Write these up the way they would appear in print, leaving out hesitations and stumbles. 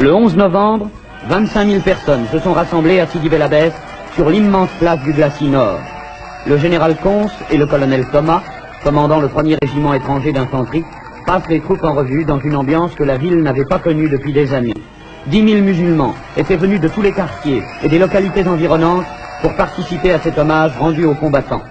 Le 11 novembre, 25 000 personnes se sont rassemblées à Sidi Bel Abbès sur l'immense place du Glacis Nord. Le général Cons et le colonel Thomas, commandant le 1er régiment étranger d'infanterie, passent les troupes en revue dans une ambiance que la ville n'avait pas connue depuis des années. 10 000 musulmans étaient venus de tous les quartiers et des localités environnantes pour participer à cet hommage rendu aux combattants.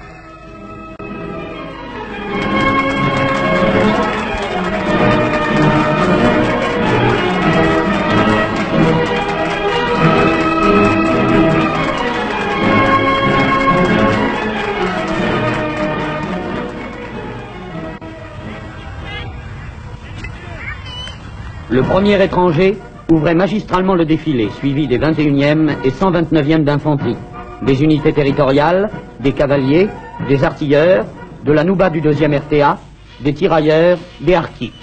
Le premier étranger ouvrait magistralement le défilé, suivi des 21e et 129e d'infanterie, des unités territoriales, des cavaliers, des artilleurs, de la Nouba du 2e RTA, des tirailleurs, des harkis.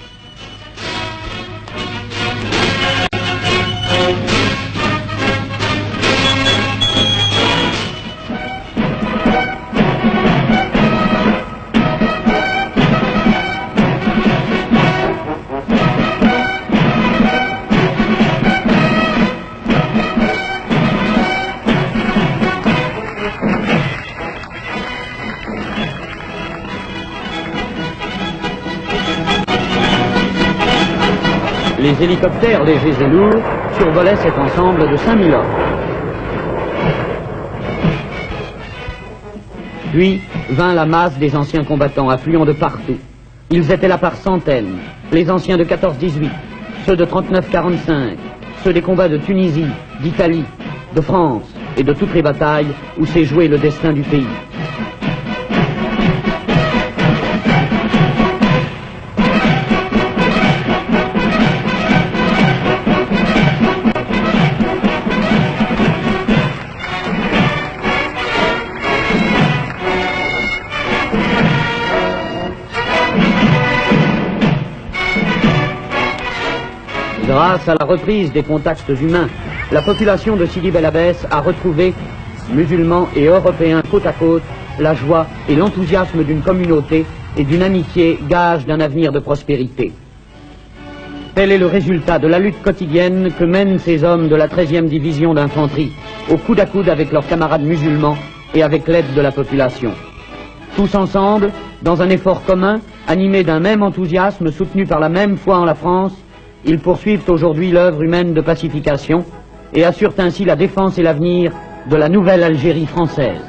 Les hélicoptères légers et lourds survolaient cet ensemble de 5000 hommes. Puis vint la masse des anciens combattants affluant de partout. Ils étaient là par centaines, les anciens de 14-18, ceux de 39-45, ceux des combats de Tunisie, d'Italie, de France et de toutes les batailles où s'est joué le destin du pays. Grâce à la reprise des contacts humains, la population de Sidi Bel Abbès a retrouvé, musulmans et européens côte à côte, la joie et l'enthousiasme d'une communauté et d'une amitié gage d'un avenir de prospérité. Tel est le résultat de la lutte quotidienne que mènent ces hommes de la 13e division d'infanterie, au coude à coude avec leurs camarades musulmans et avec l'aide de la population. Tous ensemble, dans un effort commun, animés d'un même enthousiasme, soutenus par la même foi en la France, ils poursuivent aujourd'hui l'œuvre humaine de pacification et assurent ainsi la défense et l'avenir de la nouvelle Algérie française.